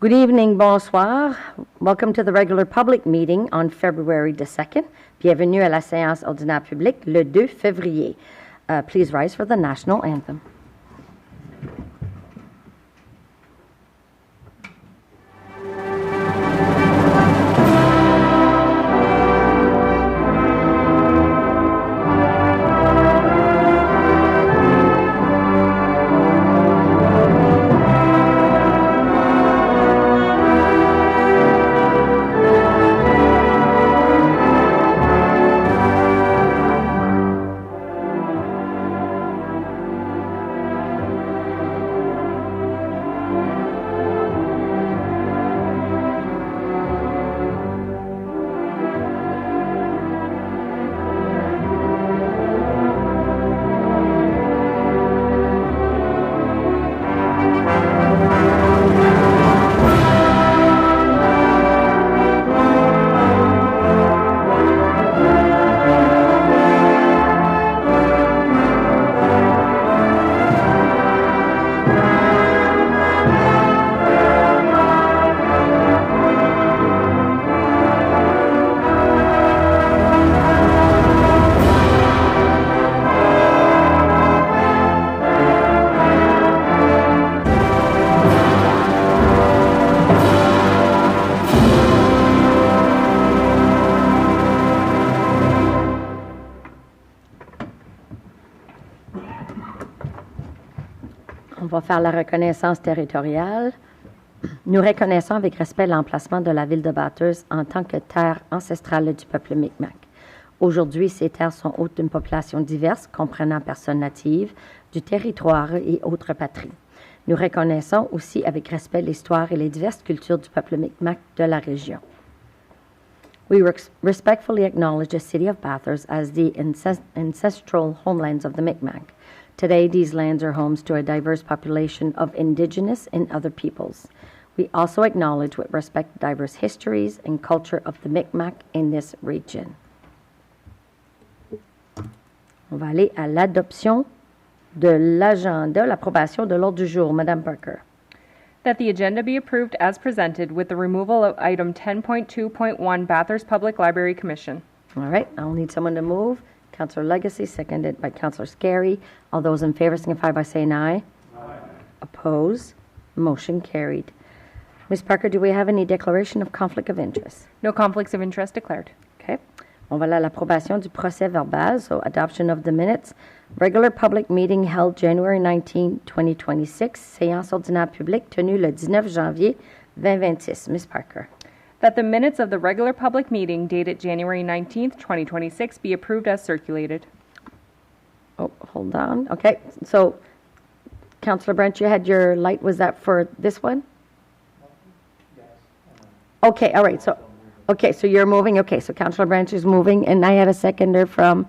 Good evening, bonsoir. Welcome to the regular public meeting on February the 2nd. Bienvenue à la séance ordinaire publique le 2 février. Please rise for the national anthem. On va faire la reconnaissance territoriale. Nous reconnaissons avec respect l'emplacement de la ville de Bathurst en tant que terre ancestrale du peuple Micmac. Aujourd'hui, ces terres sont hôtes d'une population diverse, comprenant personnes natives, du territoire et autres patries. Nous reconnaissons aussi avec respect l'histoire et les diverses cultures du peuple Micmac de la région. We respectfully acknowledge the city of Bathurst as the ancestral homelands of the Micmac. Today, these lands are homes to a diverse population of indigenous and other peoples. We also acknowledge with respect the diverse histories and culture of the Micmac in this region. On va aller à l'adoption de l'agenda, l'approbation de l'ordre du jour. Madame Parker. That the agenda be approved as presented with the removal of item 10.2.1 Bathurst Public Library Commission. All right, I'll need someone to move. Councillor Legacy, seconded by Councillor Scarry. All those in favor signify by saying aye. Aye. Opposed? Motion carried. Ms. Parker, do we have any declaration of conflict of interest? No conflicts of interest declared. Okay. On va à l'approbation du procès verbal, so adoption of the minutes. Regular public meeting held January 19, 2026. Séance ordinaire publique tenue le 19 janvier 2026. Ms. Parker. That the minutes of the regular public meeting dated January 19th, 2026 be approved as circulated. Oh, hold on. Okay, so Councillor Branch, you had your light. Was that for this one? Yes. Okay, all right. So you're moving. Okay, so Councillor Branch is moving, and I had a seconder from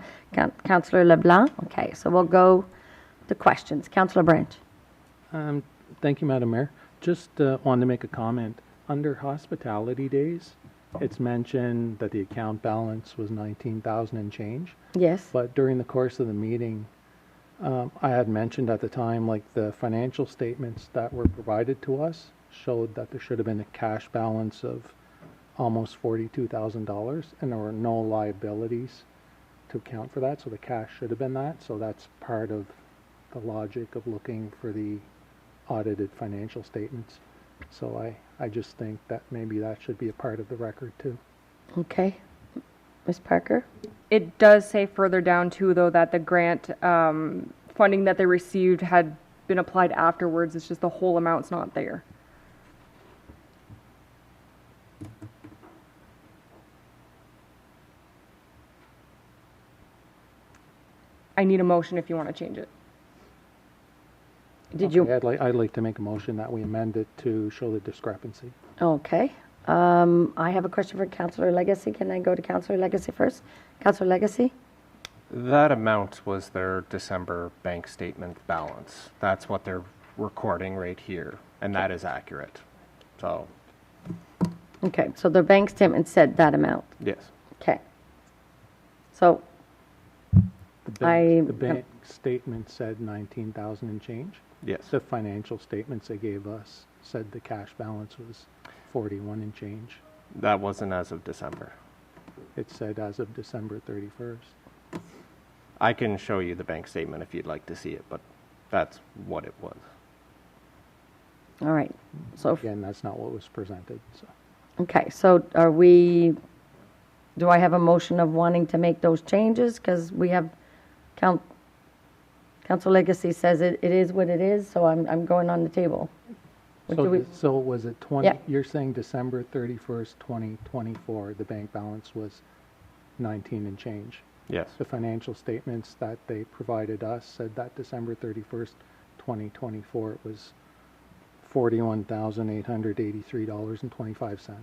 Councillor LeBlanc. Okay, so we'll go to questions. Councillor Branch. Thank you, Madam Mayor. Just wanted to make a comment. Under hospitality days, it's mentioned that the account balance was $19,000 and change. Yes. But during the course of the meeting, I had mentioned at the time, like the financial statements that were provided to us showed that there should have been a cash balance of almost $42,000, and there were no liabilities to account for that, so the cash should have been that. So that's part of the logic of looking for the audited financial statements. So I just think that maybe that should be a part of the record too. Okay. Ms. Parker? It does say further down too, though, that the grant funding that they received had been applied afterwards. It's just the whole amount's not there. I need a motion if you want to change it. Did you? I'd like to make a motion that we amend it to show the discrepancy. Okay. I have a question for Councillor Legacy. Can I go to Councillor Legacy first? Councillor Legacy? That amount was their December bank statement balance. That's what they're recording right here, and that is accurate. So. Okay, so the bank statement said that amount. Yes. Okay. So The bank statement said 19,000 and change. Yes. The financial statements they gave us said the cash balance was 41 and change. That wasn't as of December. It said as of December 31st. I can show you the bank statement if you'd like to see it, but that's what it was. All right. So, Again, that's not what was presented, so. okay, so do I have a motion of wanting to make those changes? Because we have, Council Legacy says it is what it is, so I'm going on the table. What do we, So was it 20, Yeah. you're saying December 31st, 2024, the bank balance was 19 and change? Yes. The financial statements that they provided us said that December 31st, 2024, it was $41,883.25.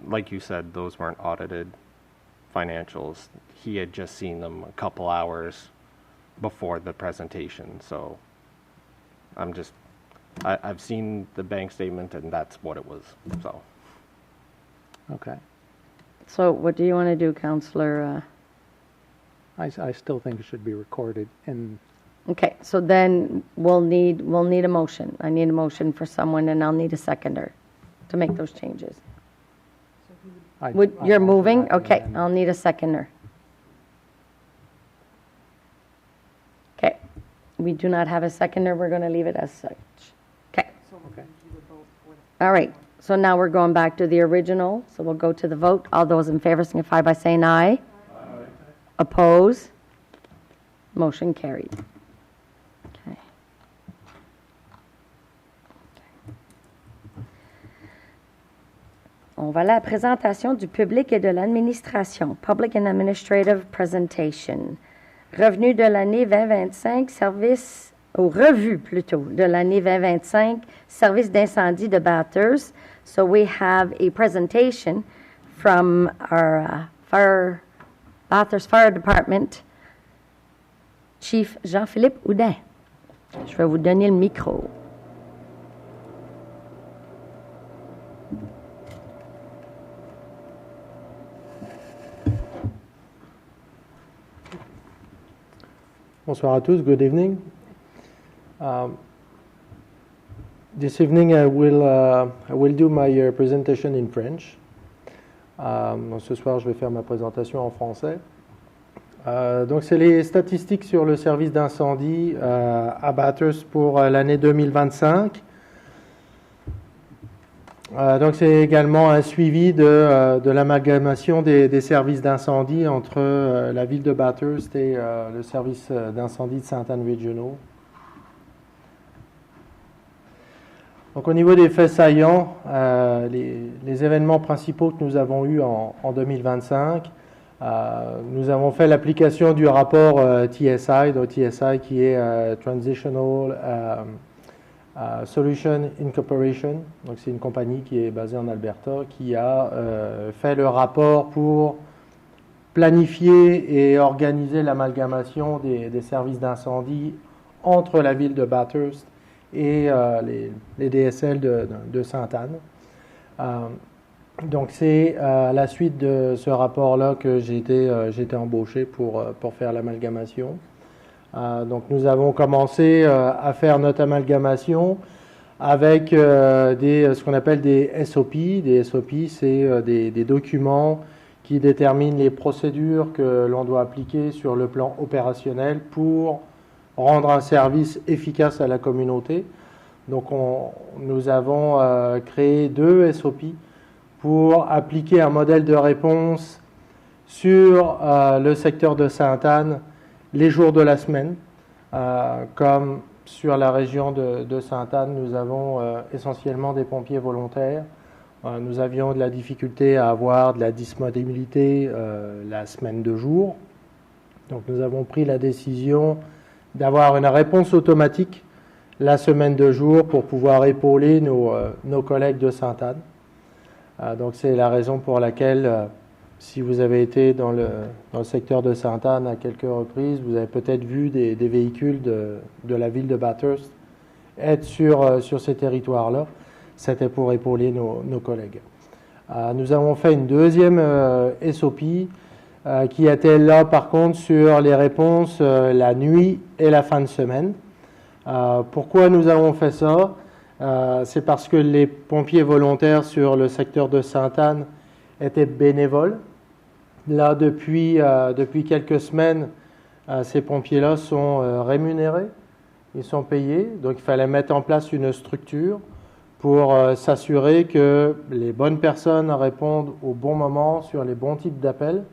Like you said, those weren't audited financials. He had just seen them a couple hours before the presentation, so I've seen the bank statement and that's what it was, so. Okay. so what do you want to do, Councillor? I still think it should be recorded in, Okay, so then we'll need a motion. I need a motion for someone, and I'll need a seconder to make those changes. You're moving? Okay, I'll need a seconder. Okay, we do not have a seconder, we're going to leave it as such. Okay. Okay. All right, so now we're going back to the original, so we'll go to the vote. All those in favor signify by saying aye. Aye. Oppose? Motion carried. Okay. On va à la présentation du public et de l'administration. Public and Administrative Presentation. Revenu de l'année 2025, service, ou revue plutôt, de l'année 2025, service d'incendie de Bathurst. So we have a presentation from our Bathurst Fire Department, Chief Jean-Philippe Houdin. Je vais vous donner le micro. Bonsoir à tous. Good evening. This evening I will do my presentation in French. Donc ce soir je vais faire ma présentation en français. Donc c'est les statistiques sur le service d'incendie à Bathurst pour l'année 2025. Donc c'est également un suivi de l'amalgamation des services d'incendie entre la ville de Bathurst et le service d'incendie de Sainte-Anne Regional. Donc au niveau des faits saillants, les événements principaux que nous avons eus en 2025, nous avons fait l'application du rapport TSI, donc TSI qui est Transitional Solution Incorporation, donc c'est une compagnie qui est basée en Alberta, qui a fait le rapport pour planifier et organiser l'amalgamation des services d'incendie entre la ville de Bathurst et les DSL de Sainte-Anne. Donc c'est à la suite de ce rapport-là que j'ai été embauché pour faire l'amalgamation. Donc nous avons commencé à faire notre amalgamation avec ce qu'on appelle des SOP. Des SOP, c'est des documents qui déterminent les procédures que l'on doit appliquer sur le plan opérationnel pour rendre un service efficace à la communauté. Donc nous avons créé 2 SOP pour appliquer un modèle de réponse sur le secteur de Sainte-Anne les jours de la semaine. Comme sur la région de Sainte-Anne, nous avons essentiellement des pompiers volontaires. Nous avions de la difficulté à avoir de la disponibilité la semaine de jour. Donc nous avons pris la décision d'avoir une réponse automatique la semaine de jour pour pouvoir épauler nos collègues de Sainte-Anne. Donc c'est la raison pour laquelle, si vous avez été dans le secteur de Sainte-Anne à quelques reprises, vous avez peut-être vu des véhicules de la ville de Bathurst être sur ces territoires-là. C'était pour épauler nos collègues. Nous avons fait une deuxième SOP qui était là par contre sur les réponses la nuit et la fin de semaine. Pourquoi nous avons fait ça? C'est parce que les pompiers volontaires sur le secteur de Sainte-Anne étaient bénévoles. Là, depuis quelques semaines, ces pompiers-là sont rémunérés, ils sont payés, donc il fallait mettre en place une structure pour s'assurer que les bonnes personnes répondent au bon moment sur les bons types d'appels.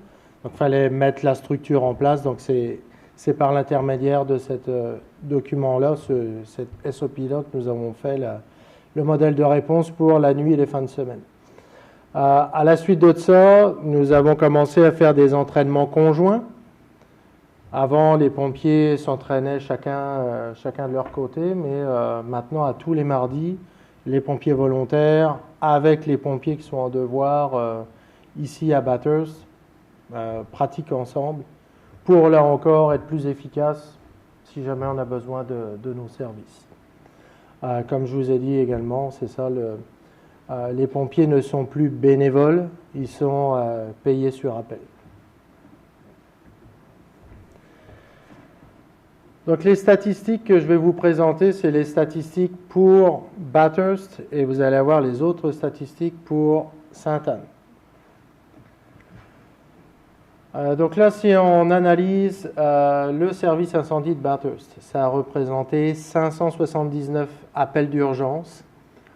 Donc il fallait mettre la structure en place, donc c'est par l'intermédiaire de ce document-là, cette SOP-là, que nous avons fait le modèle de réponse pour la nuit et les fins de semaine. À la suite de ça, nous avons commencé à faire des entraînements conjoints. Avant, les pompiers s'entraînaient chacun de leur côté, mais maintenant, à tous les mardis, les pompiers volontaires, avec les pompiers qui sont en devoir ici à Bathurst, pratiquent ensemble pour, là encore, être plus efficaces si jamais on a besoin de nos services. Comme je vous ai dit également, c'est ça, les pompiers ne sont plus bénévoles, ils sont payés sur appel. Donc les statistiques que je vais vous présenter, c'est les statistiques pour Bathurst et vous allez avoir les autres statistiques pour Sainte-Anne. Donc là, si on analyse le service incendie de Bathurst, ça a représenté 579 appels d'urgence.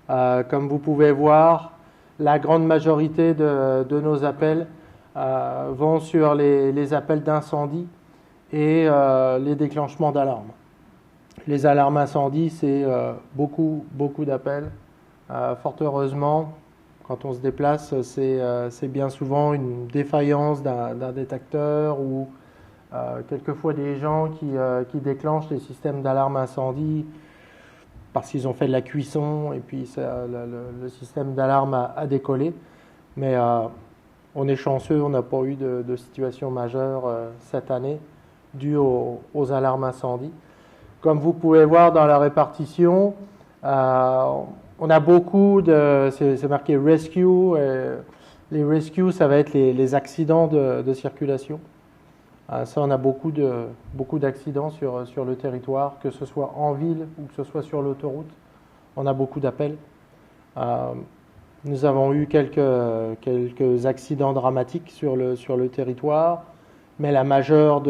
Comme vous pouvez voir, la grande majorité de nos appels vont sur les appels d'incendie et les déclenchements d'alarmes. Les alarmes incendie, c'est beaucoup d'appels. Fort heureusement, quand on se déplace, c'est bien souvent une défaillance d'un détecteur ou quelquefois des gens qui déclenchent les systèmes d'alarme incendie parce qu'ils ont fait de la cuisson et puis le système d'alarme a décollé. Mais on est chanceux, on n'a pas eu de situation majeure cette année due aux alarmes incendie. Comme vous pouvez voir dans la répartition, on a beaucoup c'est marqué rescue. Les rescues, ça va être les accidents de circulation. Ça, on a beaucoup d'accidents sur le territoire, que ce soit en ville ou que ce soit sur l'autoroute. On a beaucoup d'appels. Nous avons eu quelques accidents dramatiques sur le territoire, mais la majeure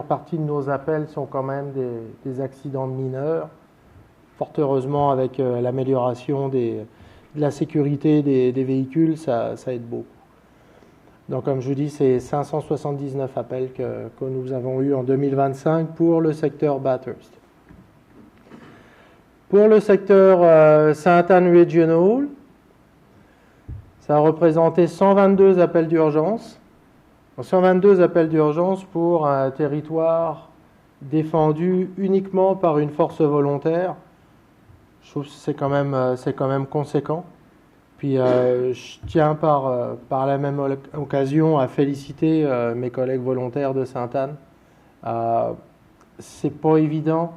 partie de nos appels sont quand même des accidents mineurs. Fort heureusement, avec l'amélioration de la sécurité des véhicules, ça aide beaucoup. Donc, comme je vous dis, c'est 579 appels que nous avons eus en 2025 pour le secteur Bathurst. Pour le secteur Sainte-Anne Regional, ça a représenté 122 appels d'urgence. 122 appels d'urgence pour un territoire défendu uniquement par une force volontaire. Je trouve que c'est quand même conséquent. Puis je tiens par la même occasion à féliciter mes collègues volontaires de Sainte-Anne. C'est pas évident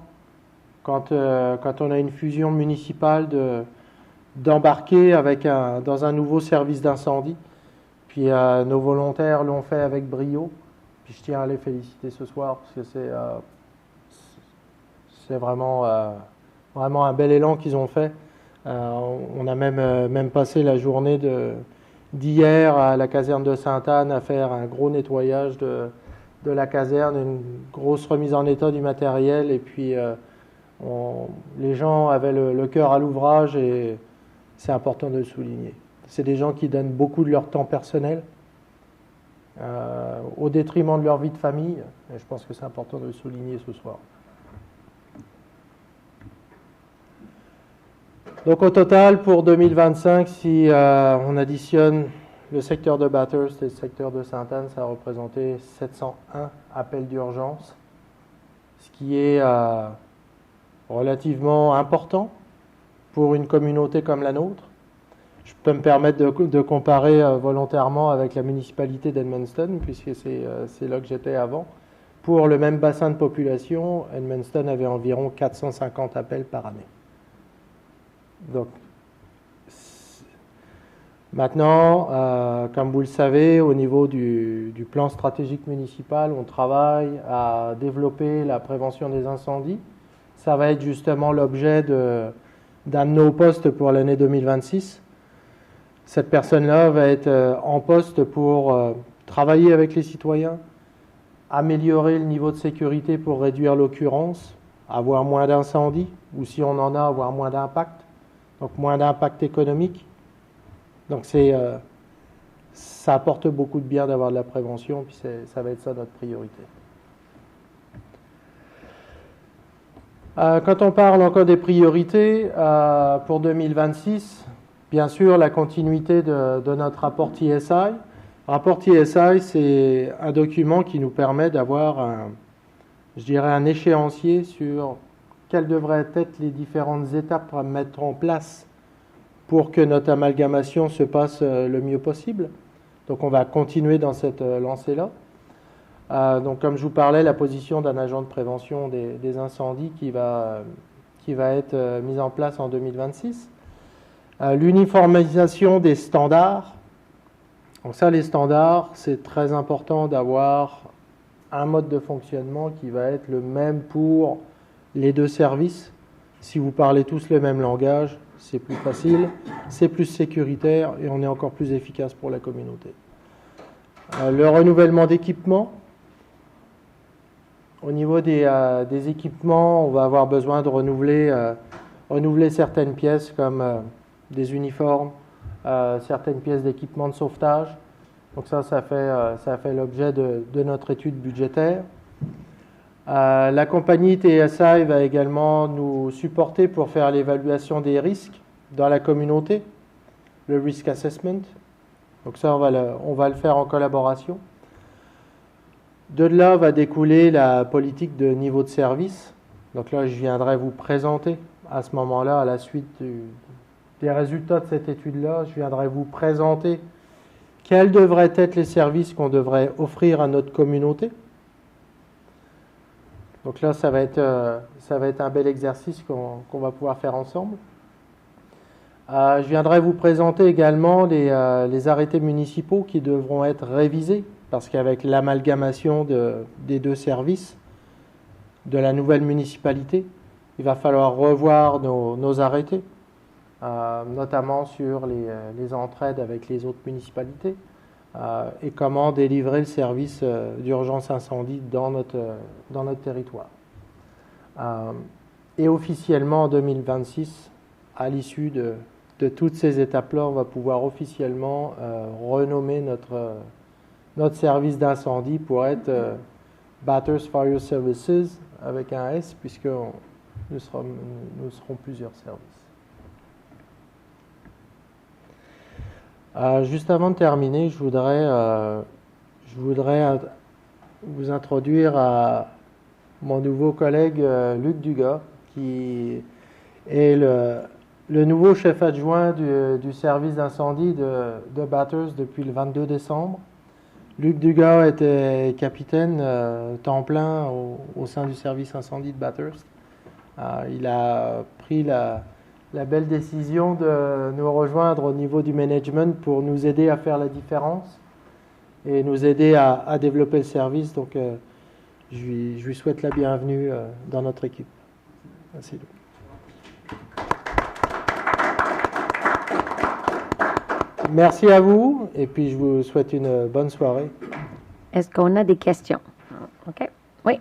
quand on a une fusion municipale d'embarquer dans un nouveau service d'incendie. Puis nos volontaires l'ont fait avec brio. Puis je tiens à les féliciter ce soir parce que c'est vraiment un bel élan qu'ils ont fait. On a même passé la journée d'hier à la caserne de Sainte-Anne à faire un gros nettoyage de la caserne, une grosse remise en état du matériel et puis les gens avaient le cœur à l'ouvrage et c'est important de le souligner. C'est des gens qui donnent beaucoup de leur temps personnel au détriment de leur vie de famille et je pense que c'est important de le souligner ce soir. Donc au total, pour 2025, si on additionne le secteur de Bathurst et le secteur de Sainte-Anne, ça a représenté 701 appels d'urgence, ce qui est relativement important pour une communauté comme la nôtre. Je peux me permettre de comparer volontairement avec la municipalité d'Edmundston, puisque c'est là que j'étais avant. Pour le même bassin de population, Edmundston avait environ 450 appels par année. Donc, maintenant, comme vous le savez, au niveau du plan stratégique municipal, on travaille à développer la prévention des incendies ça va être justement l'objet d'un de nos postes pour l'année 2026. Cette personne-là va être en poste pour travailler avec les citoyens, améliorer le niveau de sécurité pour réduire l'occurrence, avoir moins d'incendies, ou si on en a, avoir moins d'impact, donc moins d'impact économique. Donc ça apporte beaucoup de bien d'avoir de la prévention, puis ça va être ça notre priorité. Quand on parle encore des priorités pour 2026, bien sûr la continuité de notre rapport TSI. Rapport TSI, c'est un document qui nous permet d'avoir un échéancier sur quelles devraient être les différentes étapes à mettre en place pour que notre amalgamation se passe le mieux possible. Donc on va continuer dans cette lancée-là. Donc comme je vous parlais, la position d'un agent de prévention des incendies qui va être mise en place en 2026. L'uniformisation des standards. Donc ça, les standards, c'est très important d'avoir un mode de fonctionnement qui va être le même pour les deux services. Si vous parlez tous le même langage, c'est plus facile, c'est plus sécuritaire et on est encore plus efficace pour la communauté. Le renouvellement d'équipements. Au niveau des équipements, on va avoir besoin de renouveler certaines pièces comme des uniformes, certaines pièces d'équipement de sauvetage. Donc ça fait l'objet de notre étude budgétaire. La compagnie TSI va également nous supporter pour faire l'évaluation des risques dans la communauté, le risk assessment. Donc ça, on va le faire en collaboration. De là va découler la politique de niveau de service. Donc là, je viendrai vous présenter à ce moment-là, à la suite des résultats de cette étude-là, je viendrai vous présenter quels devraient être les services qu'on devrait offrir à notre communauté. Donc là, ça va être un bel exercice qu'on va pouvoir faire ensemble. Je viendrai vous présenter également les arrêtés municipaux qui devront être révisés, parce qu'avec l'amalgamation des deux services de la nouvelle municipalité, il va falloir revoir nos arrêtés, notamment sur les entraides avec les autres municipalités, et comment délivrer le service d'urgence incendie dans notre territoire. Et officiellement en 2026, à l'issue de toutes ces étapes-là, on va pouvoir officiellement renommer notre service d'incendie pour être Bathurst Fire Services avec un S, puisque nous serons plusieurs services. Juste avant de terminer, je voudrais vous introduire à mon nouveau collègue Luc Dugas, qui est le nouveau chef adjoint du service d'incendie de Bathurst depuis le 22 décembre. Luc Dugas était capitaine temps plein au sein du service incendie de Bathurst. Il a pris la belle décision de nous rejoindre au niveau du management pour nous aider à faire la différence et nous aider à développer le service. Donc, je lui souhaite la bienvenue dans notre équipe. Merci. Merci à vous et puis je vous souhaite une bonne soirée. Est-ce qu'on a des questions? OK. Oui.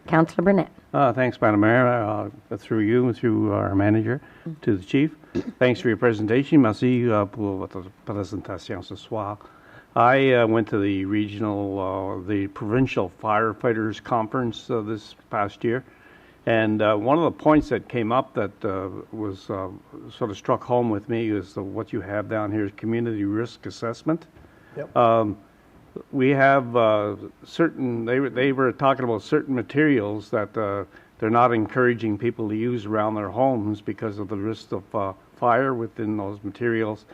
Councillor Burnett. Thanks, Madam Mayor. Through you, through our manager, to the chief. Thanks for your presentation. Merci pour votre présentation ce soir. I went to the the provincial firefighters conference this past year, and one of the points that came up that was sort of struck home with me is what you have down here is community risk assessment. Yep. We have certain, they were talking about certain materials that they're not encouraging people to use around their homes because of the risk of fire within those materials,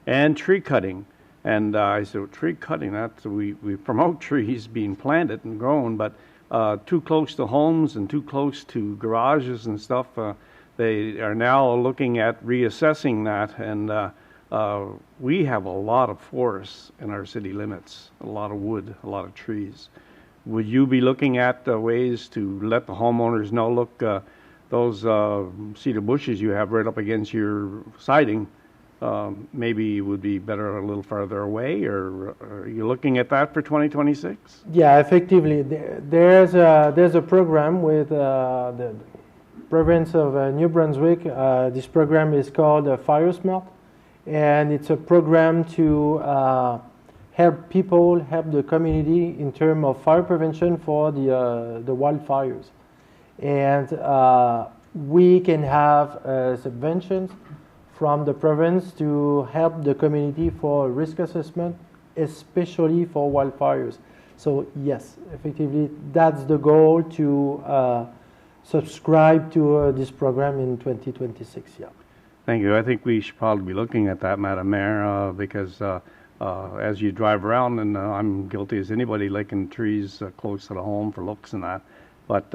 and tree cutting. And I said, well, tree cutting, we promote trees being planted and grown, but too close to homes and too close to garages and stuff, they are now looking at reassessing that, and we have a lot of forests in our city limits, a lot of wood, a lot of trees. Would you be looking at ways to let the homeowners know, look, those cedar bushes you have right up against your siding, maybe would be better a little farther away, or are you looking at that for 2026? Yeah, effectively, there's a program with the province of New Brunswick. This program is called Fire Smart, and it's a program to help the community in terms of fire prevention for the wildfires. And we can have subventions from the province to help the community for risk assessment, especially for wildfires. So yes, effectively, that's the goal, to subscribe to this program in 2026. Yeah. Thank you. I think we should probably be looking at that, Madam Mayor, because as you drive around, and I'm guilty as anybody, liking trees close to the home for looks and that. But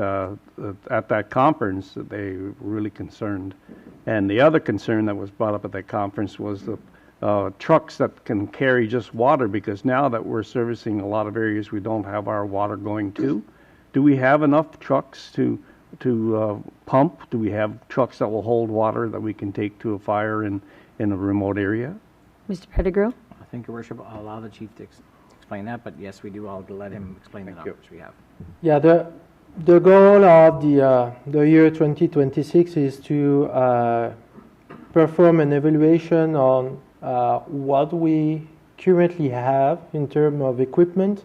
at that conference, they were really concerned. And the other concern that was brought up at that conference was the trucks that can carry just water, because now that we're servicing a lot of areas we don't have our water going to, do we have enough trucks to pump? Do we have trucks that will hold water that we can take to a fire in a remote area? Mr. Pettigrew? Thank you, Worship. I'll allow the chief to explain that, but yes, we do. I'll let him explain the numbers we have. Yeah, the goal of the year 2026 is to perform an evaluation on what we currently have in terms of equipment.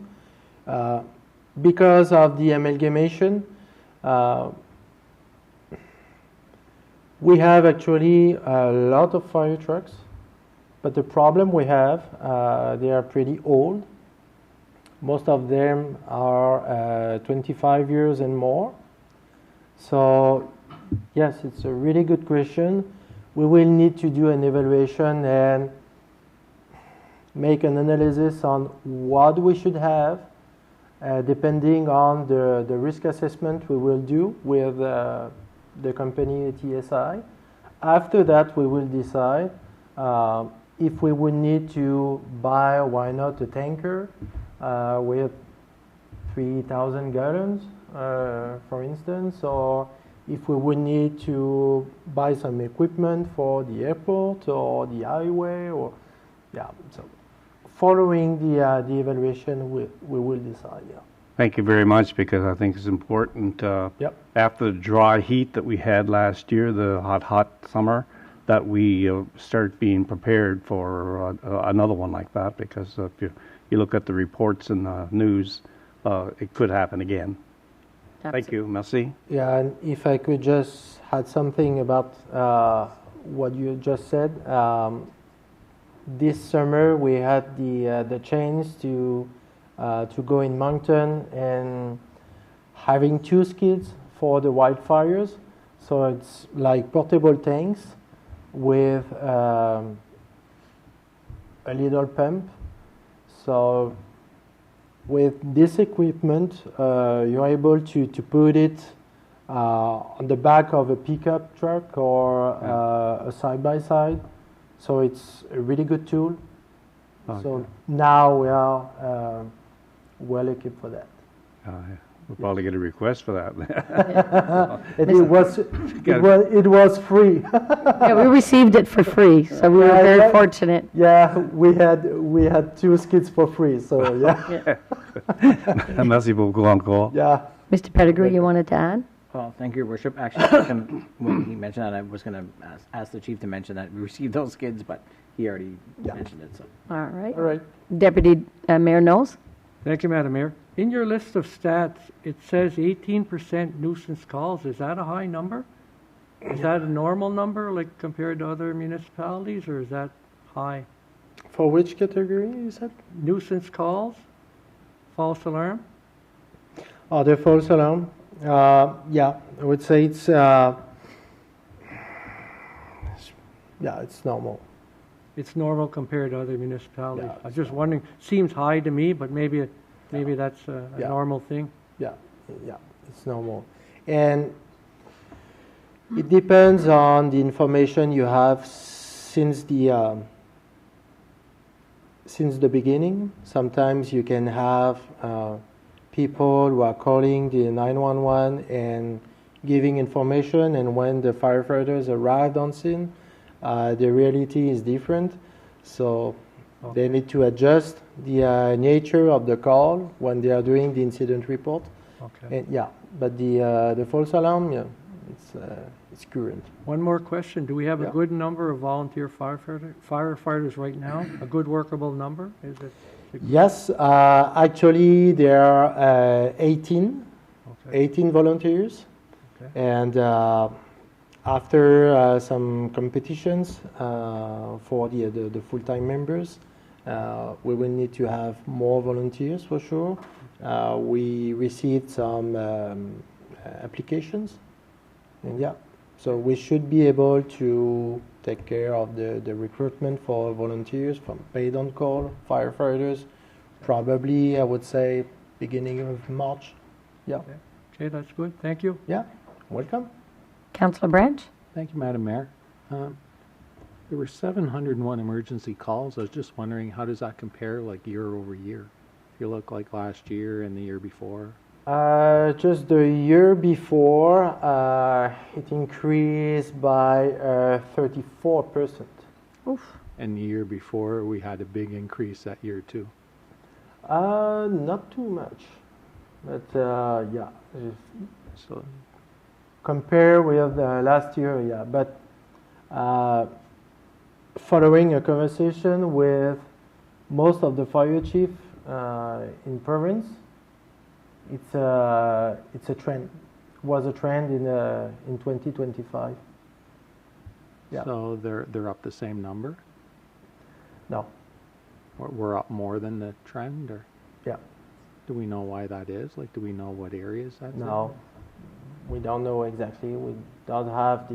Because of the amalgamation, we have actually a lot of fire trucks, but the problem we have, they are pretty old. Most of them are 25 years and more. So yes, it's a really good question. We will need to do an evaluation and make an analysis on what we should have, depending on the risk assessment we will do with the company TSI. After that, we will decide if we would need to buy, why not, a tanker with 3,000 gallons, for instance, or if we would need to buy some equipment for the airport or the highway, or so following the evaluation, we will decide. Yeah. Thank you very much, because I think it's important after the dry heat that we had last year, the hot summer, that we start being prepared for another one like that, because if you look at the reports in the news, it could happen again. Thank you. Merci. Yeah, and if I could just add something about what you just said. This summer we had the chance to go in mountain and having 2 skids for the wildfires. So it's like portable tanks with a little pump. So with this equipment, you're able to put it on the back of a pickup truck or a side-by-side. So it's a really good tool. Okay. So now we are well equipped for that. We'll probably get a request for that. It was free. Yeah, we received it for free, so we were very fortunate. Yeah, we had 2 skids for free, so yeah. Merci beaucoup encore. Yeah. Mr. Pettigrew, you wanted to add? Well, thank you, Your Worship. Actually, when he mentioned that, I was going to ask the chief to mention that we received those skids, but he already mentioned it. So. All right. All right. Deputy Mayor Knowles? Thank you, Madam Mayor. In your list of stats, it says 18% nuisance calls. Is that a high number? Is that a normal number, like compared to other municipalities, or is that high? For which category is that? Nuisance calls, false alarm? Oh, the false alarm. Yeah, I would say it's it's normal. It's normal compared to other municipalities. Yeah, I was just wondering. Seems high to me, but maybe that's a normal thing. Yeah, it's normal, and it depends on the information you have since the beginning. Sometimes you can have people who are calling the 911 and giving information, and when the firefighters arrived on scene, the reality is different. So they need to adjust the nature of the call when they are doing the incident report. Okay. And but the false alarm, it's current. One more question. Do we have a Yeah. good number of volunteer firefighters right now? A good workable number? Is it? Yes, actually there are 18 volunteers. Okay. And after some competitions for the full-time members, we will need to have more volunteers for sure. We received some applications, and so we should be able to take care of the recruitment for volunteers from paid on call firefighters. Probably, I would say, beginning of March. Yeah. Okay, that's good. Thank you. Yeah. Welcome. Councillor Branch? Thank you, Madam Mayor. There were 701 emergency calls. I was just wondering, how does that compare, like, year over year? If you look like last year and the year before? Just the year before, it increased by 34%. Oof. And the year before, we had a big increase that year too. Not too much, but yeah. So, Compare with last year, yeah. But following a conversation with most of the fire chief in province, it's a trend. Was a trend in 2025. Yeah. so they're up the same number? No. Or we're up more than the trend, or Yeah. do we know why that is? Like, do we know what areas that's in? No. We don't know exactly. We don't have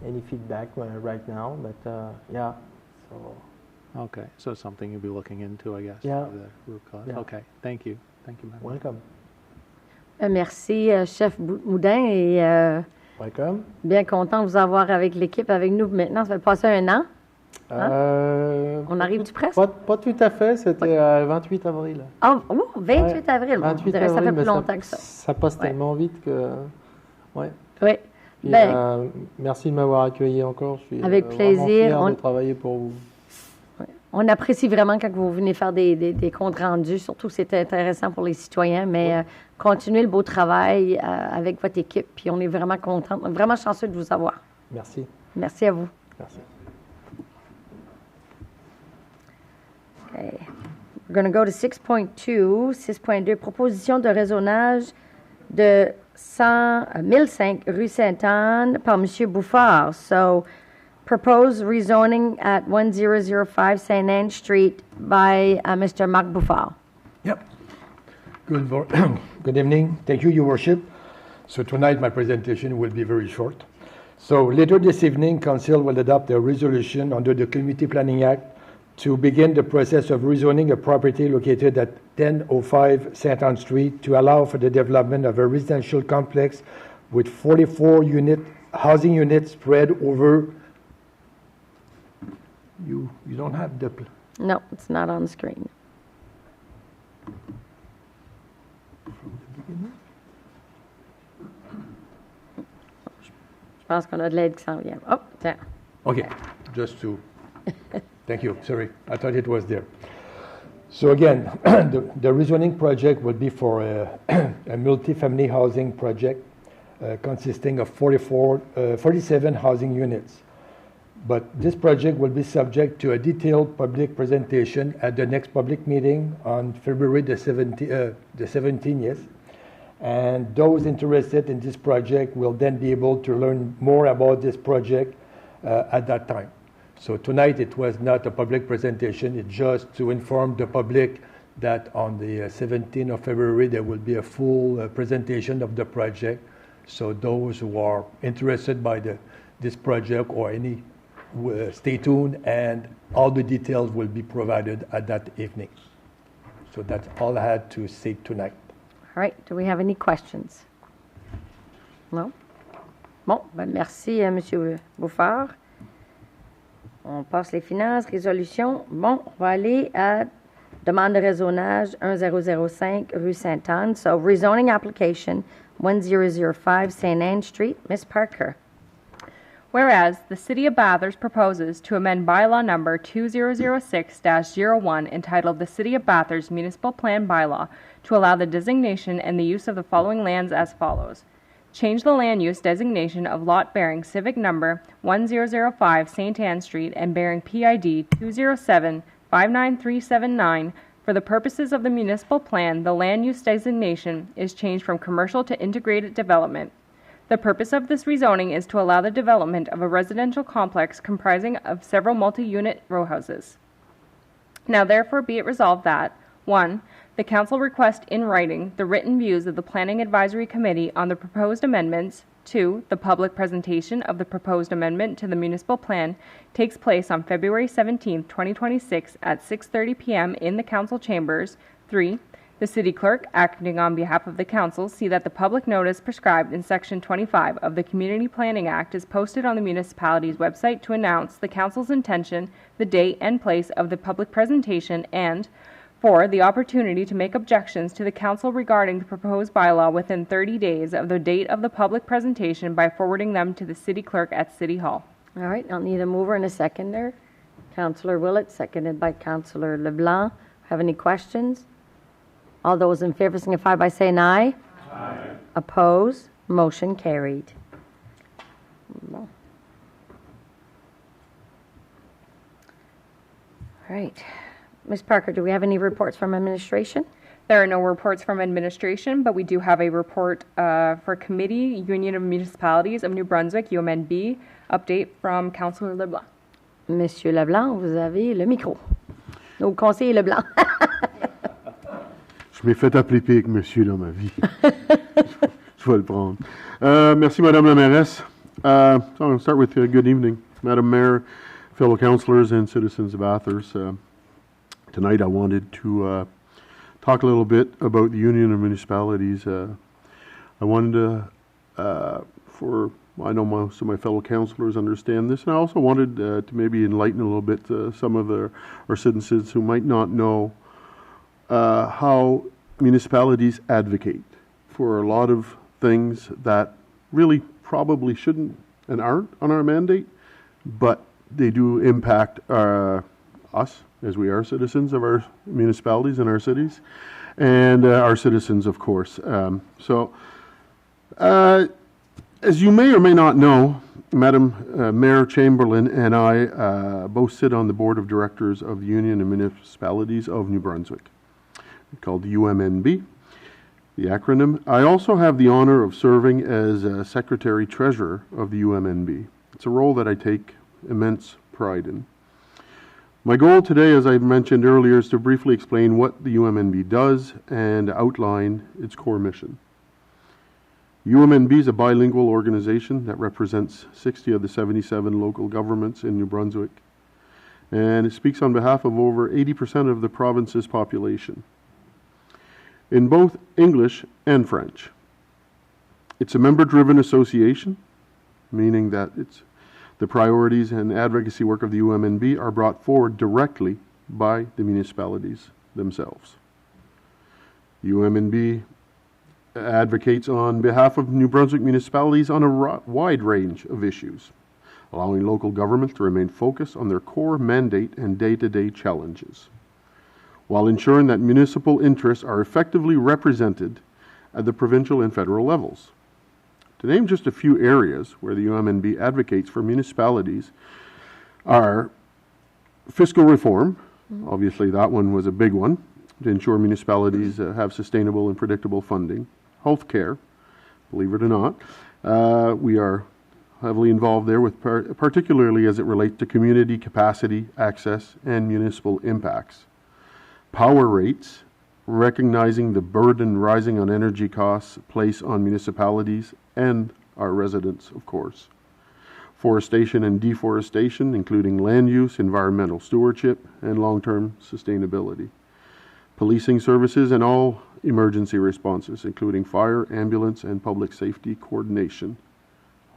any feedback right now. But yeah. So. Okay, so something you'll be looking into, I guess. Yeah. For the root cause. Yeah. Okay, thank you. Thank you, Madam. Welcome. Merci, chef Boudin, et Welcome. bien content de vous avoir avec l'équipe, avec nous maintenant. Ça fait passer un an. On arrive-tu presque? Pas tout à fait. C'était le 28 avril. Ah, 28 avril. 28 On dirait que ça fait avril, plus mais longtemps que ça. Ça passe tellement vite que. Ouais. Oui. Et, Ben, merci de m'avoir accueilli encore. Je suis Avec vraiment plaisir. fier de travailler pour vous. on apprécie vraiment quand vous venez faire des comptes rendus, surtout c'est intéressant pour les citoyens, mais continuez le beau travail avec votre équipe, puis on est vraiment content, vraiment chanceux de vous avoir. Merci. Merci à vous. Merci. Okay. We're going to go to 6.2. 6.2, proposition de raisonnage de 1005 rue Sainte-Anne par M. Bouffard. So, proposed rezoning at 1005 St. Anne Street by Mr. Marc Bouffard. Yep. Good evening. Thank you, Your Worship. So tonight my presentation will be very short. So later this evening, Council will adopt a resolution under the Community Planning Act to begin the process of rezoning a property located at 1005 St. Anne Street to allow for the development of a residential complex with 44 housing units spread over. You don't have the. No, it's not on the screen. Je pense qu'on a de l'aide qui s'en vient. Oh, tiens. Okay, just to. Thank you. Sorry, I thought it was there. So again, the rezoning project will be for a multi-family housing project consisting of 47 housing units. But this project will be subject to a detailed public presentation at the next public meeting on February the 17th. And those interested in this project will then be able to learn more about this project at that time. So tonight it was not a public presentation, it's just to inform the public that on the 17th of February there will be a full presentation of the project. So those who are interested by this project or any, stay tuned, and all the details will be provided at that evening. So that's all I had to say tonight. All right. Do we have any questions? No? Bon, ben merci, M. Bouffard. On passe les finances, résolution. Bon, on va aller à Demande de rezonage 1005 rue Sainte-Anne. So rezoning application 1005 St. Anne Street. Ms. Parker. Whereas the City of Bathurst proposes to amend bylaw number 2006-01 entitled the City of Bathurst Municipal Plan Bylaw to allow the designation and the use of the following lands as follows. Change the land use designation of lot bearing civic number 1005 St. Anne Street and bearing PID 207-59379. For the purposes of the municipal plan, the land use designation is changed from commercial to integrated development. The purpose of this rezoning is to allow the development of a residential complex comprising of several multi-unit row houses. Now therefore be it resolved that 1. The council request in writing the written views of the Planning Advisory Committee on the proposed amendments. 2. The public presentation of the proposed amendment to the municipal plan takes place on February 17, 2026 at 6:30 p.m. in the council chambers. 3. The city clerk, acting on behalf of the council, see that the public notice prescribed in Section 25 of the Community Planning Act is posted on the municipality's website to announce the council's intention, the date and place of the public presentation, and 4. The opportunity to make objections to the council regarding the proposed bylaw within 30 days of the date of the public presentation by forwarding them to the city clerk at City Hall. All right, I'll need a mover and a seconder. Councillor Willett, seconded by Councillor LeBlanc. Have any questions? All those in favor signify by saying aye. Aye. Oppose? Motion carried. All right. Ms. Parker, do we have any reports from administration? There are no reports from administration, but we do have a report for Committee, Union of Municipalities of New Brunswick, UMNB, update from Councillor LeBlanc. Monsieur Leblanc, vous avez le micro. Au conseiller Leblanc. Je m'ai fait appeler pire monsieur dans ma vie. Je vais le prendre. Merci, Madame la Mairesse. So I'm going to start with good evening, Madam Mayor, fellow councillors, and citizens of Bathurst. Tonight I wanted to talk a little bit about the Union of Municipalities. I wanted to, I know most of my fellow councillors understand this, and I also wanted to maybe enlighten a little bit some of our citizens who might not know how municipalities advocate for a lot of things that really probably shouldn't and aren't on our mandate, but they do impact us as we are citizens of our municipalities and our cities, and our citizens, of course. As you may or may not know, Madam Mayor Chamberlain and I both sit on the board of directors of the Union of Municipalities of New Brunswick, called the UMNB, the acronym. I also have the honor of serving as Secretary-Treasurer of the UMNB. It's a role that I take immense pride in. My goal today, as I mentioned earlier, is to briefly explain what the UMNB does and outline its core mission. UMNB is a bilingual organization that represents 60 of the 77 local governments in New Brunswick, and it speaks on behalf of over 80% of the province's population, in both English and French. It's a member-driven association, meaning that the priorities and advocacy work of the UMNB are brought forward directly by the municipalities themselves. UMNB advocates on behalf of New Brunswick municipalities on a wide range of issues, allowing local government to remain focused on their core mandate and day-to-day challenges, while ensuring that municipal interests are effectively represented at the provincial and federal levels. To name just a few areas where the UMNB advocates for municipalities are fiscal reform. Obviously that one was a big one, to ensure municipalities have sustainable and predictable funding. Healthcare, believe it or not, we are heavily involved there, with particularly as it relates to community capacity, access, and municipal impacts. Power rates, recognizing the burden rising on energy costs placed on municipalities and our residents, of course. Forestation and deforestation, including land use, environmental stewardship, and long-term sustainability. Policing services and all emergency responses, including fire, ambulance, and public safety coordination.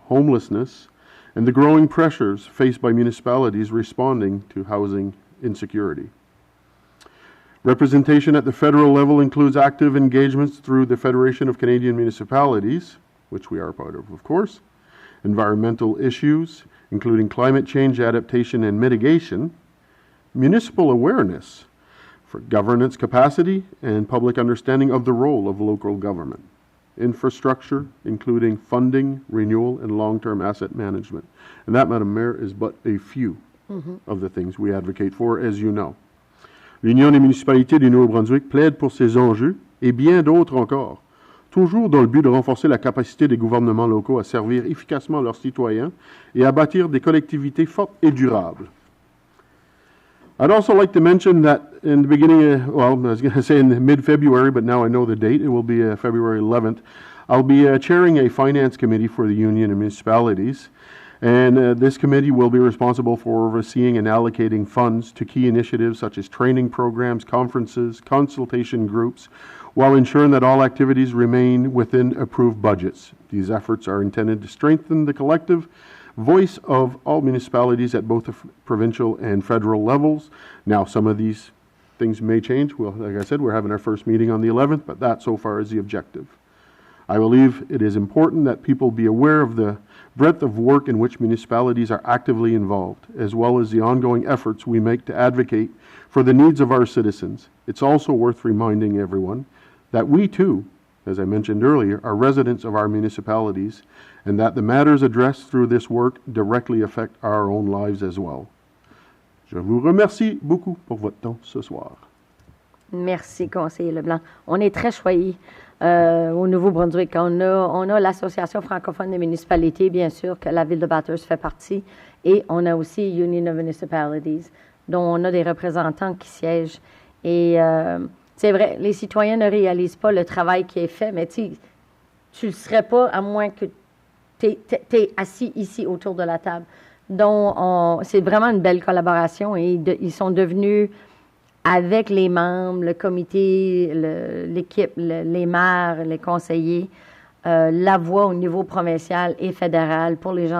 Homelessness, and the growing pressures faced by municipalities responding to housing insecurity. Representation at the federal level includes active engagements through the Federation of Canadian Municipalities, which we are part of course, environmental issues, including climate change adaptation and mitigation, municipal awareness for governance capacity and public understanding of the role of local government, infrastructure, including funding, renewal, and long-term asset management. And that, Madam Mayor, is but a few of the things we advocate for, as you know. L'Union des municipalités du Nouveau-Brunswick plaide pour ces enjeux et bien d'autres encore, toujours dans le but de renforcer la capacité des gouvernements locaux à servir efficacement leurs citoyens et à bâtir des collectivités fortes et durables. I'd also like to mention that in the beginning, I was going to say in mid-February, but now I know the date, it will be February 11th, I'll be chairing a finance committee for the Union of Municipalities. And this committee will be responsible for overseeing and allocating funds to key initiatives such as training programs, conferences, consultation groups, while ensuring that all activities remain within approved budgets. These efforts are intended to strengthen the collective voice of all municipalities at both the provincial and federal levels. Now, some of these things may change. Well, like I said, we're having our first meeting on the 11th, but that so far is the objective. I believe it is important that people be aware of the breadth of work in which municipalities are actively involved, as well as the ongoing efforts we make to advocate for the needs of our citizens. It's also worth reminding everyone that we too, as I mentioned earlier, are residents of our municipalities, and that the matters addressed through this work directly affect our own lives as well. Je vous remercie beaucoup pour votre temps ce soir. Merci, conseiller Leblanc. On est très choyés au Nouveau-Brunswick. On a l'Association francophone des municipalités, bien sûr, que la ville de Bathurst fait partie, et on a aussi Union of Municipalities, dont on a des représentants qui siègent. Et c'est vrai, les citoyens ne réalisent pas le travail qui est fait, mais tu ne le serais pas à moins que tu es assis ici autour de la table. Donc, c'est vraiment une belle collaboration, et ils sont devenus, avec les membres, le comité, l'équipe, les maires, les conseillers, la voix au niveau provincial et fédéral pour les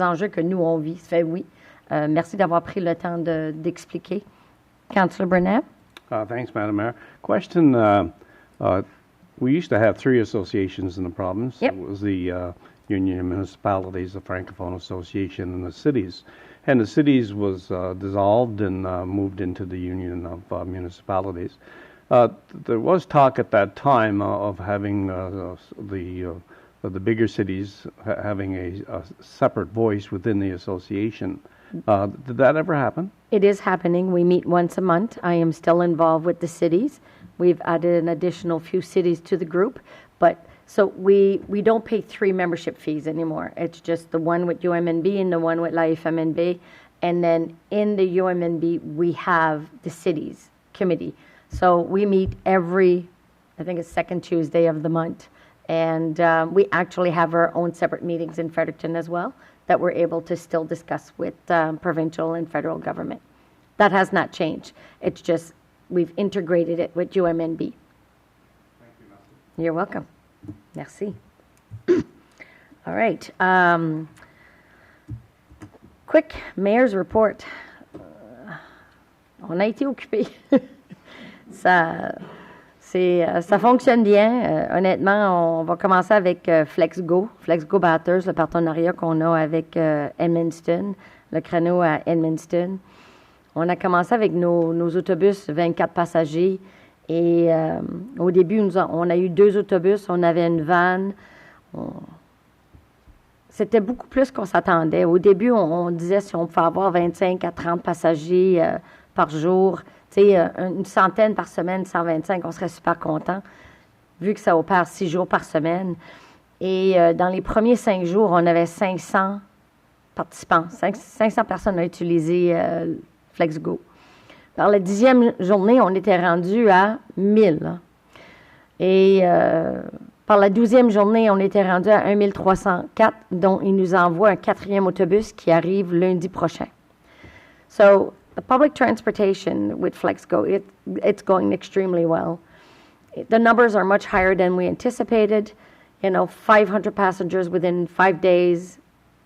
enjeux que nous, on vit. Ça fait oui. Merci d'avoir pris le temps d'expliquer. Councillor Burnett? Thanks, Madam Mayor. Question, we used to have 3 associations in the province. Yep. It was the Union of Municipalities, the Francophone Association, and the cities. And the cities was dissolved and moved into the Union of Municipalities. There was talk at that time of having the bigger cities having a separate voice within the association. Did that ever happen? It is happening. We meet once a month. I am still involved with the cities. We've added an additional few cities to the group, but so we don't pay 3 membership fees anymore. It's just the one with UMNB and the one with l'AFMNB. And then in the UMNB, we have the cities committee. So we meet every, I think it's second Tuesday of the month. And we actually have our own separate meetings in Fredericton as well that we're able to still discuss with provincial and federal government. That has not changed. It's just we've integrated it with UMNB. Thank you, Merci. You're welcome. Merci. All right. Quick mayor's report. On a été occupés. Ça fonctionne bien. Honnêtement, on va commencer avec FlexGo Bathurst, le partenariat qu'on a avec Edmundston, le créneau à Edmundston. On a commencé avec nos autobus 24 passagers. Et au début, on a eu 2 autobus, on avait une van. C'était beaucoup plus qu'on s'attendait. Au début, on disait si on pouvait avoir 25 à 30 passagers par jour, une centaine par semaine, 125, on serait super content, vu que ça opère 6 jours par semaine. Et dans les premiers 5 jours, on avait 500 participants. 500 personnes ont utilisé FlexGo. Par la 10e journée, on était rendu à 1000. Et par la 12e journée, on était rendu à 1304, dont il nous envoie un 4e autobus qui arrive lundi prochain. So, the public transportation with FlexGo, it's going extremely well. The numbers are much higher than we anticipated. 500 passengers within 5 days,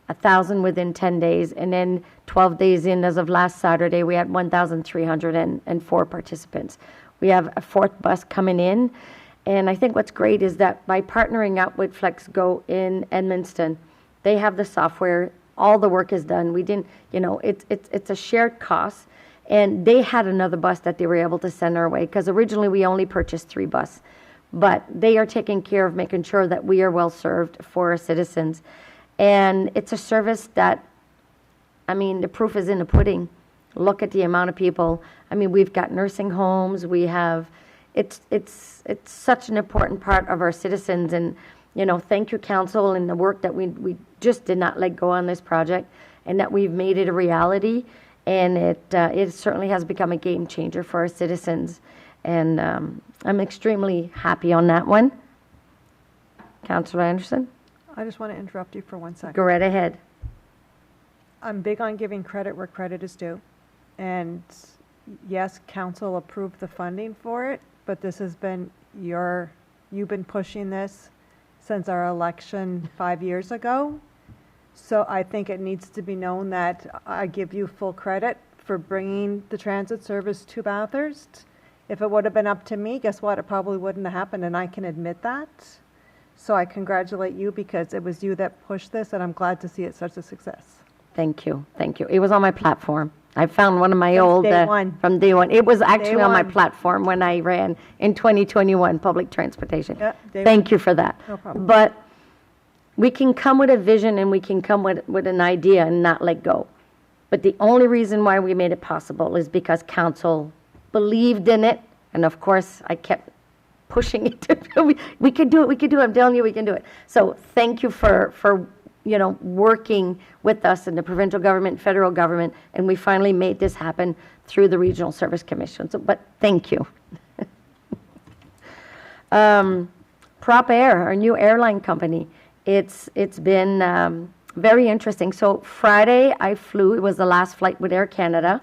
1,000 within 10 days, and then 12 days in, as of last Saturday, we had 1,304 participants. We have a fourth bus coming in. And I think what's great is that by partnering up with FlexGo in Edmundston, they have the software, all the work is done. We didn't, it's a shared cost. And they had another bus that they were able to send our way, because originally we only purchased 3 buses. But they are taking care of making sure that we are well served for our citizens. And it's a service that, the proof is in the pudding. Look at the amount of people. We've got nursing homes. We have, it's such an important part of our citizens. And, thank you, Council, and the work that we just did not let go on this project, and that we've made it a reality. And it certainly has become a game changer for our citizens. And I'm extremely happy on that one. Councillor Anderson? I just want to interrupt you for 1 second. Go right ahead. I'm big on giving credit where credit is due. And yes, council approved the funding for it, but this has been you've been pushing this since our election 5 years ago. So I think it needs to be known that I give you full credit for bringing the transit service to Bathurst. If it would have been up to me, guess what? It probably wouldn't have happened, and I can admit that. So I congratulate you, because it was you that pushed this, and I'm glad to see it such a success. Thank you. It was on my platform. I found one of my old, day one. from day one. It was actually Day on my one. platform when I ran in 2021 public transportation. Yeah, day Thank you for that. No problem. But we can come with a vision, and we can come with an idea and not let go. But the only reason why we made it possible is because council believed in it. And of course, I kept pushing it. We could do it. I'm telling you, we can do it. So thank you for working with us in the provincial government, federal government, and we finally made this happen through the Regional Service Commission. So, but thank you. Prop Air, our new airline company, it's been very interesting. So Friday I flew. It was the last flight with Air Canada.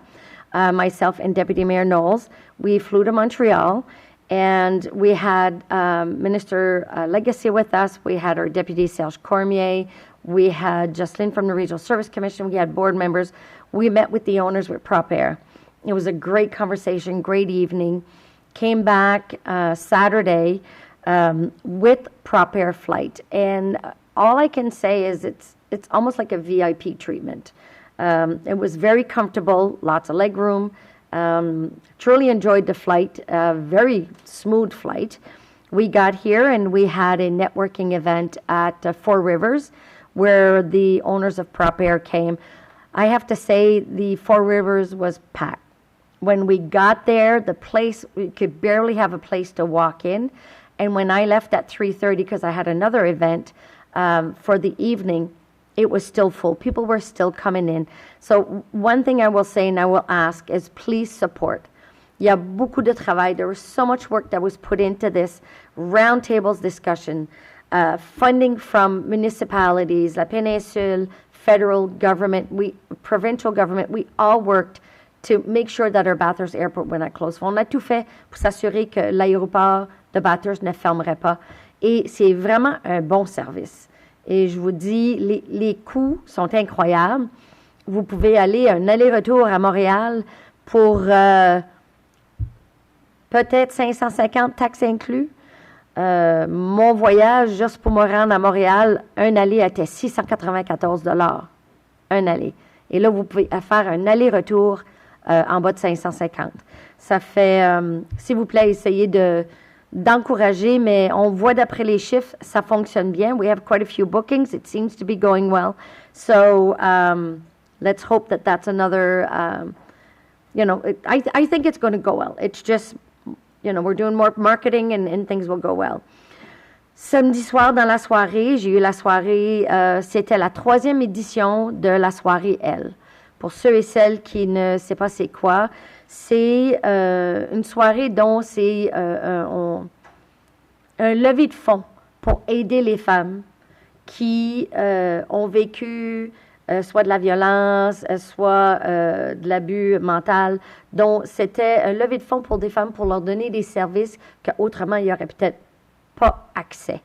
Myself and Deputy Mayor Knowles, we flew to Montreal, and we had Minister Legacy with us. We had our Deputy Serge Cormier. We had Jocelyn from the Regional Service Commission. We had board members. We met with the owners with Prop Air. It was a great conversation, great evening. Came back Saturday with Prop Air flight, and all I can say is it's almost like a VIP treatment. It was very comfortable, lots of leg room. Truly enjoyed the flight, very smooth flight. We got here and we had a networking event at Four Rivers, where the owners of Prop Air came. I have to say the Four Rivers was packed. When we got there, the place, we could barely have a place to walk in. And when I left at 3:30, because I had another event for the evening, it was still full. People were still coming in. So one thing I will say and I will ask is please support. Il y a beaucoup de travail. There was so much work that was put into this roundtables discussion, funding from municipalities, La Péninsule, federal government, provincial government. We all worked to make sure that our Bathurst Airport would not close. On a tout fait pour s'assurer que l'aéroport de Bathurst ne fermerait pas. Et c'est vraiment un bon service. Et je vous dis, les coûts sont incroyables. Vous pouvez aller un aller-retour à Montréal pour peut-être 550 taxes inclus. Mon voyage, juste pour me rendre à Montréal, un aller était 694 $. Un aller. Et là, vous pouvez faire un aller-retour en bas de 550. Ça fait, s'il vous plaît, essayez d'encourager, mais on voit d'après les chiffres, ça fonctionne bien. We have quite a few bookings. It seems to be going well. So let's hope that that's another, I think it's going to go well. It's just, we're doing more marketing and things will go well. Samedi soir, dans la soirée, j'ai eu la soirée, c'était la 3e édition de la soirée L. Pour ceux et celles qui ne savent pas c'est quoi, c'est une soirée dont c'est un lever de fonds pour aider les femmes qui ont vécu soit de la violence, soit de l'abus mental. Donc, c'était un lever de fonds pour des femmes pour leur donner des services qu'autrement, il n'y aurait peut-être pas accès.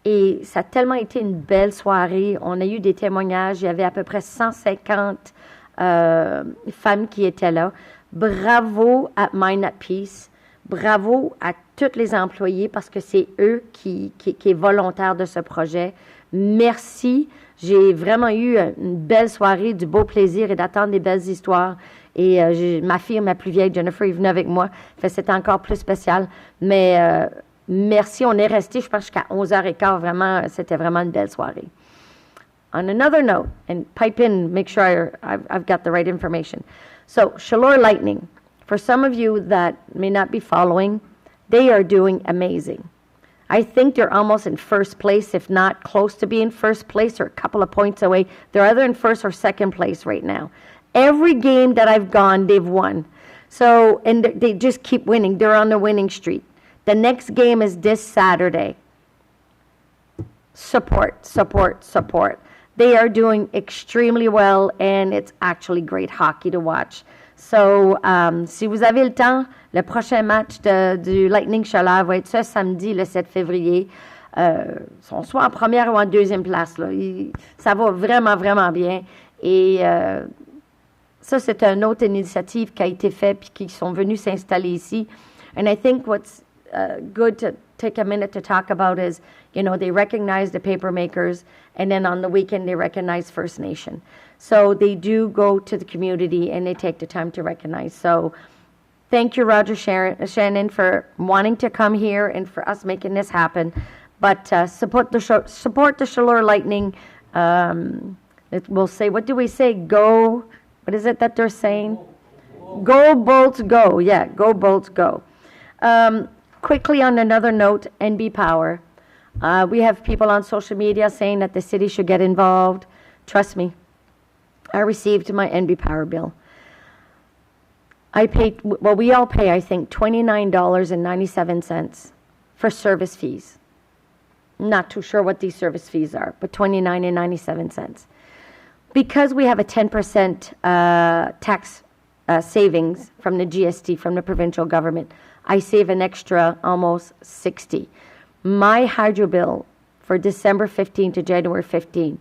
Et ça a tellement été une belle soirée. On a eu des témoignages. Il y avait à peu près 150 femmes qui étaient là. Bravo à Mind at Peace. bravo à tous les employés parce que c'est eux qui est volontaire de ce projet. Merci. J'ai vraiment eu une belle soirée, du beau plaisir et d'attendre des belles histoires. Et ma fille, ma plus vieille, Jennifer, est venue avec moi. C'était encore plus spécial. Mais merci. On est resté, je pense, jusqu'à 11h15. Vraiment, c'était vraiment une belle soirée. On another note, and pipe in, make sure I've got the right information. So, Chaleur Lightning, for some of you that may not be following, they are doing amazing. I think they're almost in first place, if not close to being first place or a couple of points away. They're either in first or second place right now. Every game that I've gone, they've won. So, and they just keep winning. They're on the winning streak. The next game is this Saturday. Support, support, support. They are doing extremely well, and it's actually great hockey to watch. So, si vous avez le temps, le prochain match du Lightning Chaleur va être ce samedi, le 7 février. Sont soit en première ou en deuxième place. Là. Ça va vraiment, vraiment bien. Et ça, c'est une autre initiative qui a été faite puis qui sont venus s'installer ici. And I think what's good to take a minute to talk about is, you know, they recognize the paper makers, and then on the weekend they recognize First Nation. So they do go to the community and they take the time to recognize. So thank you, Roger Shannon, for wanting to come here and for us making this happen. But support the Chaleur Lightning. We'll say, what do we say? Go, what is it that they're saying? Go Bolts, go. Yeah, go Bolts, go. Quickly on another note, NB Power. We have people on social media saying that the city should get involved. Trust me, I received my NB Power bill. I paid, well, we all pay, I think, $29.97 for service fees. Not too sure what these service fees are, but $29.97. Because we have a 10% tax savings from the GST, from the provincial government, I save an extra almost $60. My hydro bill for December 15 to January 15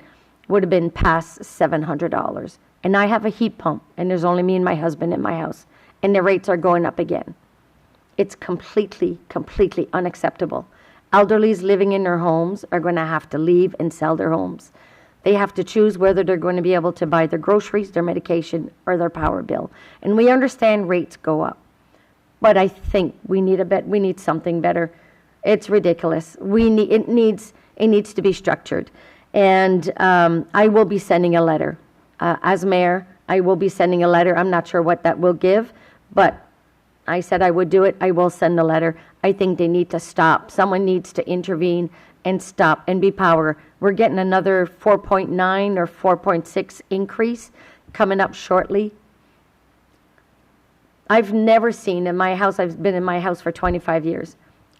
would have been past $700. And I have a heat pump, and there's only me and my husband in my house, and the rates are going up again. It's completely, completely unacceptable. Elderlies living in their homes are going to have to leave and sell their homes. They have to choose whether they're going to be able to buy their groceries, their medication, or their power bill. And we understand rates go up. But I think we need something better. It's ridiculous. It needs to be structured. And I will be sending a letter. As mayor, I will be sending a letter. I'm not sure what that will give, but I said I would do it. I will send a letter. I think they need to stop. Someone needs to intervene and stop. NB Power, we're getting another 4.9 or 4.6 increase coming up shortly. I've never seen in my house, I've been in my house for 25 years.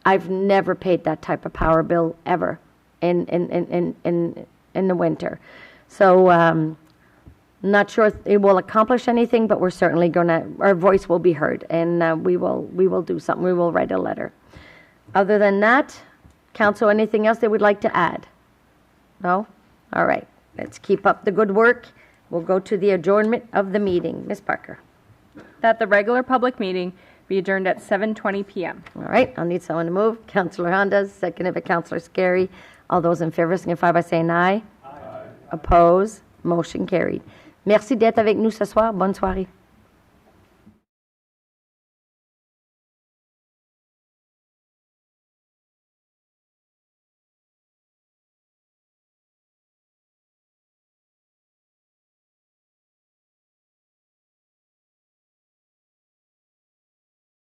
I've never paid that type of power bill ever in the winter. So not sure if it will accomplish anything, but we're certainly our voice will be heard, and we will do something. We will write a letter. Other than that, Council, anything else they would like to add? No? All right. Let's keep up the good work. We'll go to the adjournment of the meeting. Ms. Parker. That the regular public meeting be adjourned at 7:20 p.m. All right. I'll need someone to move. Councillor Honda, seconded by Councillor Scary. All those in favor signify by saying aye. Aye. Oppose. Motion carried. Merci d'être avec nous ce soir. Bonne soirée.